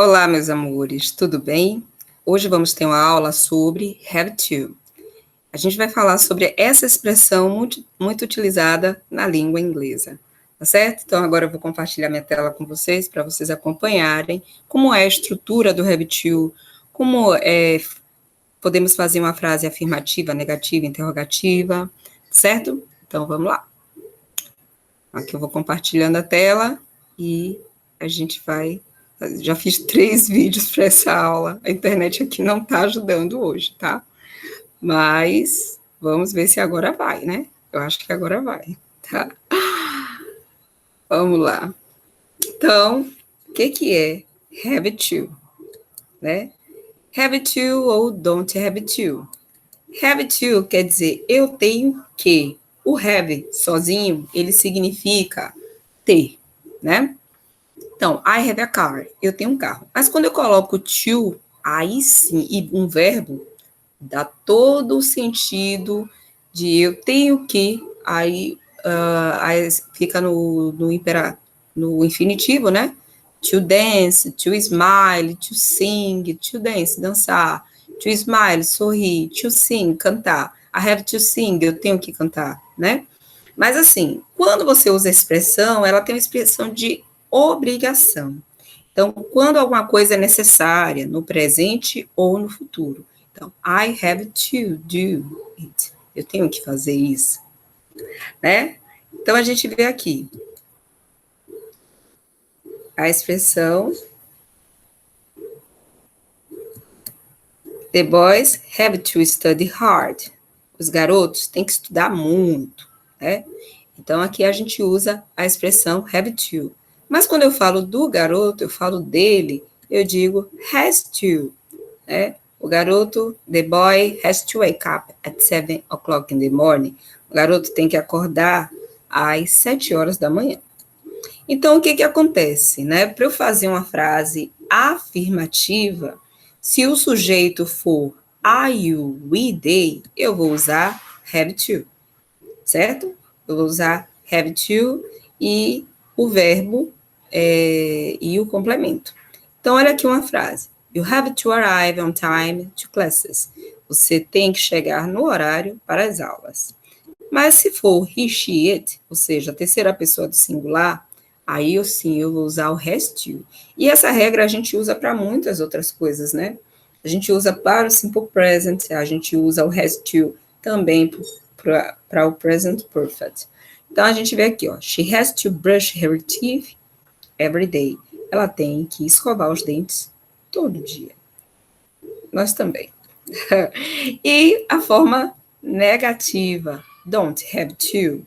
Olá, meus amores, tudo bem? Hoje vamos ter uma aula sobre have to. A gente vai falar sobre essa expressão muito utilizada na língua inglesa, tá certo? Então, agora eu vou compartilhar minha tela com vocês, para vocês acompanharem como é a estrutura do have to, como podemos fazer uma frase afirmativa, negativa, interrogativa, certo? Então, vamos lá. Aqui eu vou compartilhando a tela e a gente vai... Já fiz 3 vídeos para essa aula. A internet aqui não está ajudando hoje, tá? Mas vamos ver se agora vai, né? Eu acho que agora vai, tá? Vamos lá. Então, o que é have to, né? Have to ou don't have to. Have to quer dizer eu tenho que. O have sozinho, ele significa ter, né? Então, I have a car, eu tenho um carro. Mas quando eu coloco to, aí sim, e um verbo, dá todo o sentido de eu tenho que, aí fica no infinitivo, né? To dance, to smile, to sing, to dance, dançar, to smile, sorrir, to sing, cantar. I have to sing, eu tenho que cantar, né? Mas assim, quando você usa a expressão, ela tem uma expressão de obrigação. Então, quando alguma coisa é necessária, no presente ou no futuro. Então, I have to do it. Eu tenho que fazer isso, né? Então, a gente vê aqui a expressão The boys have to study hard. Os garotos têm que estudar muito, né? Então, aqui a gente usa a expressão have to. Mas quando eu falo do garoto, eu falo dele, eu digo has to, né? O garoto, the boy has to wake up at 7 o'clock in the morning. O garoto tem que acordar às 7 horas da manhã. Então, o que acontece, né? Para eu fazer uma frase afirmativa, se o sujeito for I, you, we, they, eu vou usar have to, certo? Eu vou usar have to e o verbo e o complemento. Então, olha aqui uma frase. You have to arrive on time to classes. Você tem que chegar no horário para as aulas. Mas se for he, she, it, ou seja, a terceira pessoa do singular, aí eu vou usar o has to. E essa regra a gente usa para muitas outras coisas, né? A gente usa para o simple present, a gente usa o has to também para o present perfect. Então, a gente vê aqui, ó, she has to brush her teeth every day. Ela tem que escovar os dentes todo dia. Nós também. E a forma negativa, don't have to,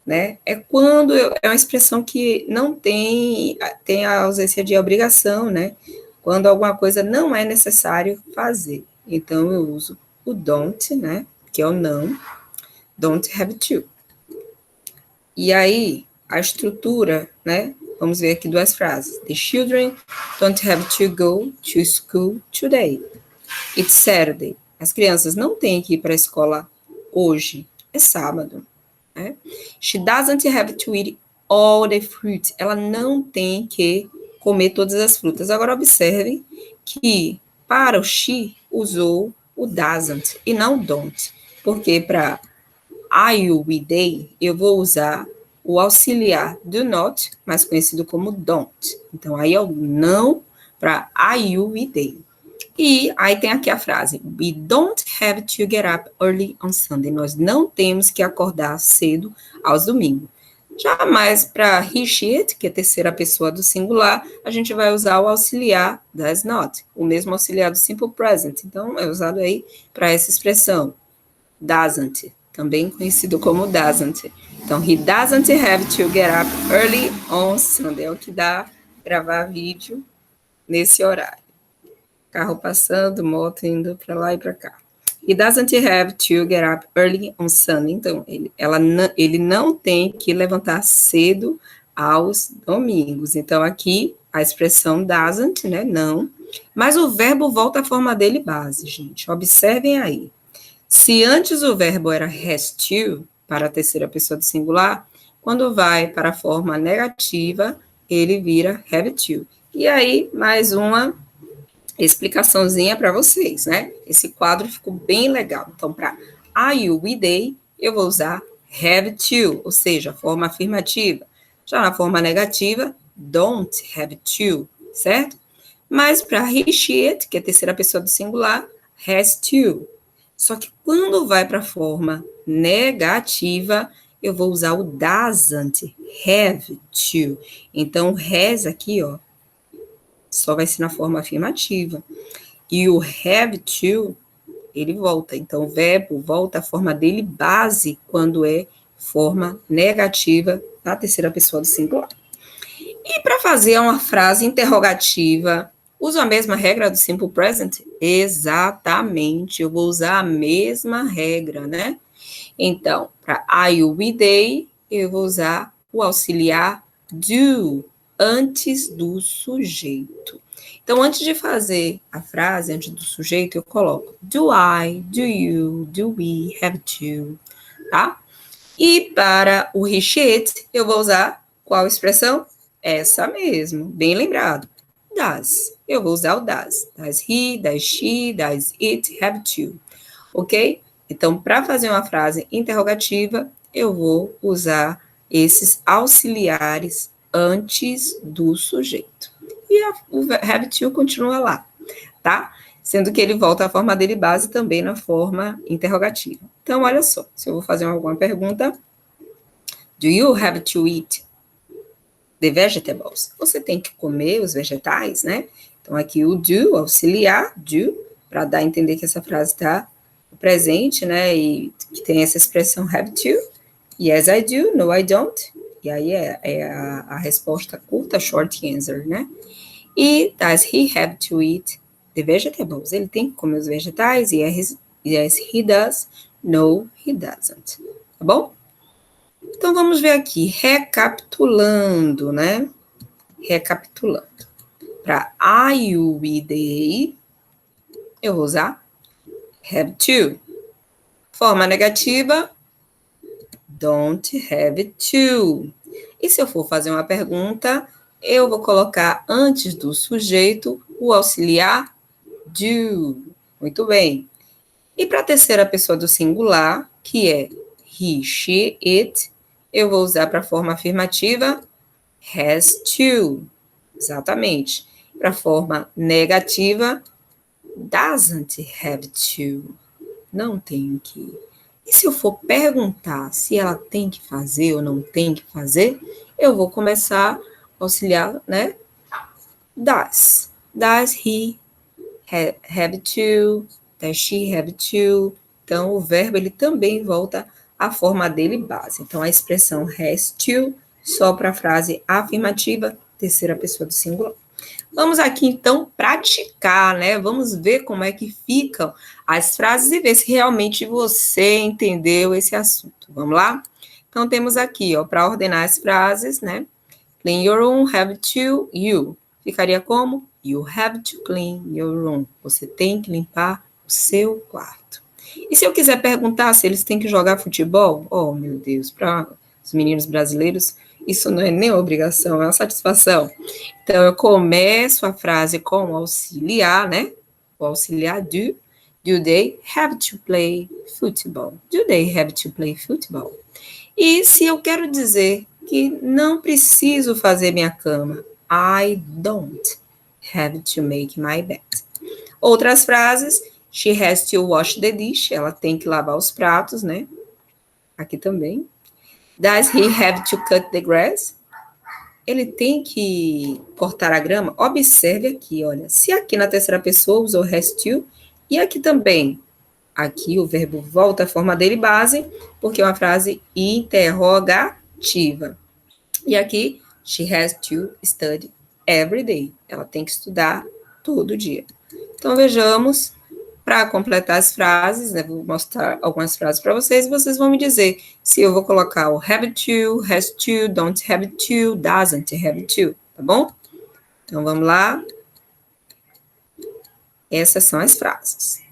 né? É quando é uma expressão que não tem a ausência de obrigação, né? Quando alguma coisa não é necessário fazer. Então, eu uso o don't, né? Que é o não. Don't have to. E aí, a estrutura, né? Vamos ver aqui 2 frases. The children don't have to go to school today. It's Saturday. As crianças não têm que ir para a escola hoje. É sábado. Né? She doesn't have to eat all the fruit. Ela não tem que comer todas as frutas. Agora, observem que para o she usou o doesn't e não don't. Porque para I, you, we, they, eu vou usar o auxiliar do not, mais conhecido como don't. Então, aí é o não para I, you, we, they. E aí tem aqui a frase, we don't have to get up early on Sunday. Nós não temos que acordar cedo aos domingos. Jamais para he, she, it, que é a terceira pessoa do singular, a gente vai usar o auxiliar does not, o mesmo auxiliar do simple present. Então, é usado aí para essa expressão, doesn't, também conhecido como doesn't. Então, he doesn't have to get up early on Sunday. É o que dá gravar vídeo nesse horário. Carro passando, moto indo para lá e para cá. He doesn't have to get up early on Sunday. Então, ele não tem que levantar cedo aos domingos. Então, aqui, a expressão doesn't, né, não. Mas o verbo volta à forma dele base, gente. Observem aí. Se antes o verbo era has to, para a terceira pessoa do singular, quando vai para a forma negativa, ele vira have to. E aí, mais uma explicaçãozinha para vocês, né? Esse quadro ficou bem legal. Então, para are you, we, they, eu vou usar have to, ou seja, a forma afirmativa. Já na forma negativa, don't have to, certo? Mas para he, she, it, que é a terceira pessoa do singular, has to. Só que quando vai para a forma negativa, eu vou usar o doesn't have to. Então, has aqui, ó, só vai ser na forma afirmativa. E o have to, ele volta. Então, o verbo volta à forma dele base quando é forma negativa na terceira pessoa do singular. E para fazer uma frase interrogativa, uso a mesma regra do simple present? Exatamente, eu vou usar a mesma regra, né? Então, para I, you, we, they, eu vou usar o auxiliar do antes do sujeito. Então, antes de fazer a frase, antes do sujeito, eu coloco do I, do you, do we, have to, tá? E para o he, she, it, eu vou usar qual expressão? Essa mesmo, bem lembrado. Does. Eu vou usar o does. Does he, does she, does it have to. Ok? Então, para fazer uma frase interrogativa, eu vou usar esses auxiliares antes do sujeito. E o have to continua lá, tá? Sendo que ele volta à forma dele base também na forma interrogativa. Então, olha só, se eu vou fazer alguma pergunta, do you have to eat the vegetables? Você tem que comer os vegetais, né? Então, aqui o do, auxiliar, do, para dar a entender que essa frase está presente, né? E que tem essa expressão have to. Yes, I do. No, I don't. E aí é a resposta curta, short answer, né? E does he have to eat the vegetables? Ele tem que comer os vegetais? Yes, he does. No, he doesn't. Tá bom? Então, vamos ver aqui, recapitulando, né? Recapitulando. Para I, you, we, they, eu vou usar have to. Forma negativa, don't have to. E se eu for fazer uma pergunta, eu vou colocar antes do sujeito o auxiliar do. Muito bem. E para a terceira pessoa do singular, que é he, she, it, eu vou usar para a forma afirmativa has to. Exatamente. Para a forma negativa, doesn't have to. Não tem que. E se eu for perguntar se ela tem que fazer ou não tem que fazer, eu vou começar a auxiliar, né? Does. Does he have to? Does she have to? Então, o verbo, ele também volta à forma dele base. Então, a expressão has to, só para a frase afirmativa, terceira pessoa do singular. Vamos aqui, então, praticar, né? Vamos ver como é que ficam as frases e ver se realmente você entendeu esse assunto. Vamos lá? Então, temos aqui, ó, para ordenar as frases, né? Clean your room, have to, you. Ficaria como? You have to clean your room. Você tem que limpar o seu quarto. E se eu quiser perguntar se eles têm que jogar futebol? Oh, meu Deus, para os meninos brasileiros, isso não é nem obrigação, é uma satisfação. Então, eu começo a frase com o auxiliar, né? O auxiliar do. Do they have to play football? Do they have to play football? E se eu quero dizer que não preciso fazer minha cama, I don't have to make my bed. Outras frases, she has to wash the dish, ela tem que lavar os pratos, né? Aqui também. Does he have to cut the grass? Ele tem que cortar a grama? Observe aqui, olha. Se aqui na terceira pessoa usou has to, e aqui também. Aqui o verbo volta à forma dele base, porque é uma frase interrogativa. E aqui, she has to study every day. Ela tem que estudar todo dia. Então, vejamos. Para completar as frases, né, vou mostrar algumas frases para vocês e vocês vão me dizer se eu vou colocar o have to, has to, don't have to, doesn't have to, tá bom? Então, vamos lá. Essas são as frases.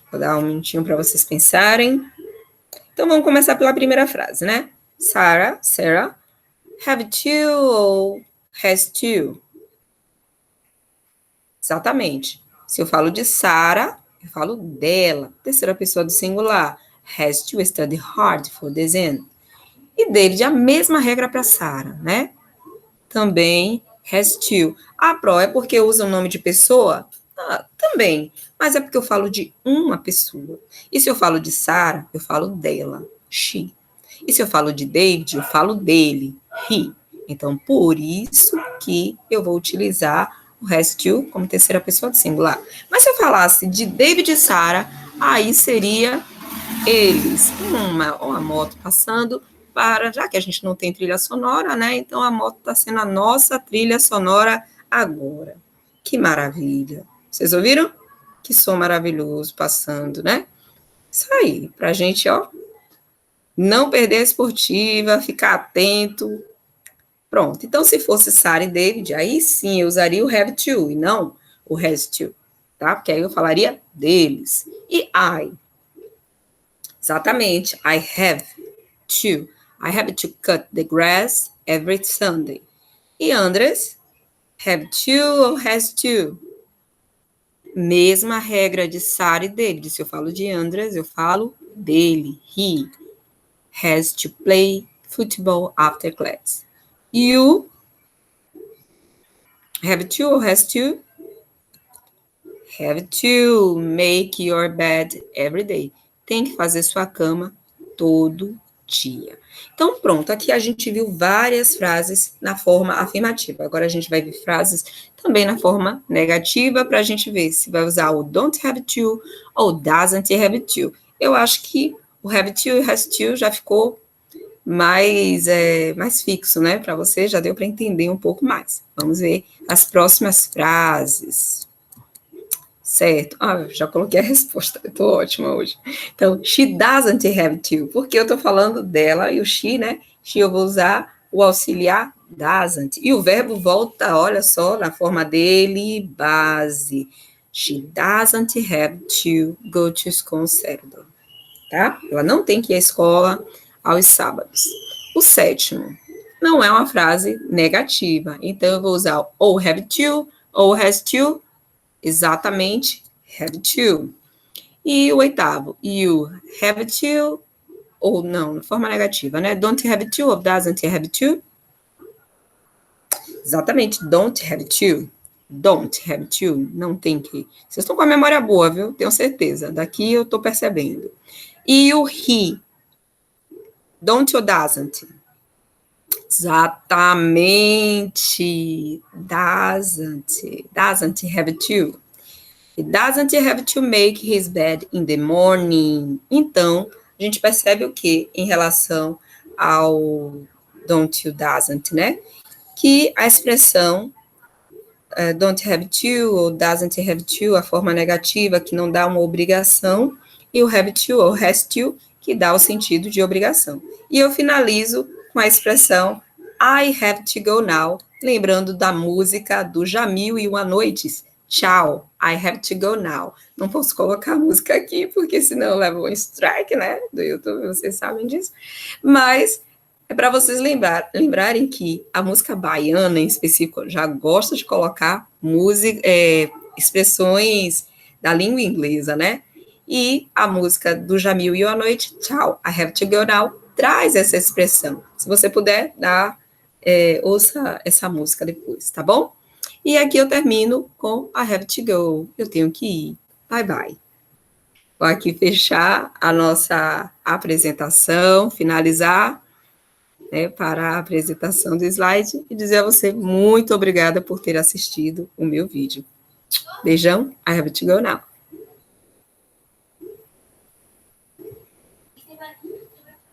Vou dar um minutinho para vocês pensarem. Então, vamos começar pela primeira frase, né? Sarah, have to ou has to? Exatamente. Se eu falo de Sarah, eu falo dela. Terceira pessoa do singular. Has to study hard for the exam. E David, a mesma regra para Sarah, né? Também has to. A pro é porque usa o nome de pessoa? Também. Mas é porque eu falo de uma pessoa. E se eu falo de Sarah, eu falo dela. She. E se eu falo de David, eu falo dele. He. Então, por isso que eu vou utilizar o has to como terceira pessoa do singular. Mas se eu falasse de David e Sarah, aí seria eles. Uma moto passando já que a gente não tem trilha sonora, né? Então a moto está sendo a nossa trilha sonora agora. Que maravilha. Vocês ouviram? Que som maravilhoso passando, né? Isso aí, pra gente, ó, não perder a esportiva, ficar atento. Pronto. Então, se fosse Sarah e David, aí sim eu usaria o have to e não o has to, tá? Porque aí eu falaria deles. E I? Exatamente. I have to. I have to cut the grass every Sunday. E Andres? Have to ou has to? Mesma regra de Sarah e David. Se eu falo de Andres, eu falo dele. He has to play football after class. You have to or has to? Have to make your bed every day. Tem que fazer sua cama todo dia. Então, pronto, aqui a gente viu várias frases na forma afirmativa. Agora a gente vai ver frases também na forma negativa para a gente ver se vai usar o don't have to ou doesn't have to. Eu acho que o have to e has to já ficou mais fixo, né? Para você já deu para entender um pouco mais. Vamos ver as próximas frases. Certo. Já coloquei a resposta. Eu tô ótima hoje. Então, she doesn't have to. Porque eu tô falando dela e o she, né? She eu vou usar o auxiliar doesn't. E o verbo volta, olha só, na forma dele, base. She doesn't have to go to school on Saturday. Tá? Ela não tem que ir à escola aos sábados. O sétimo não é uma frase negativa. Então, eu vou usar ou have to ou has to. Exatamente, have to. E o oitavo, you have to, ou não, de forma negativa, né? Don't have to ou doesn't have to. Exatamente, don't have to. Don't have to, não tem que. Vocês estão com a memória boa, viu? Tenho certeza. Daqui eu estou percebendo. E o he, don't ou doesn't? Exatamente, doesn't have to. He doesn't have to make his bed in the morning. Então, a gente percebe o que em relação ao don't you doesn't, né? Que a expressão don't have to ou doesn't have to, a forma negativa que não dá uma obrigação, e o have to ou has to, que dá o sentido de obrigação. E eu finalizo com a expressão I have to go now, lembrando da música do Jamil e Uma Noites. Tchau, I have to go now. Não posso colocar a música aqui, porque senão eu levo um strike, né, do YouTube, vocês sabem disso. Mas é para vocês lembrarem que a música baiana, em específico, já gosta de colocar expressões da língua inglesa, né? E a música do Jamil e a Noite, Tchau, I have to go now, traz essa expressão. Se você puder, ouça essa música depois, tá bom? E aqui eu termino com I have to go. Eu tenho que ir. Bye, bye. Vou aqui fechar a nossa apresentação, finalizar, né, para a apresentação do slide e dizer a você muito obrigada por ter assistido o meu vídeo. Beijão. I have to go now.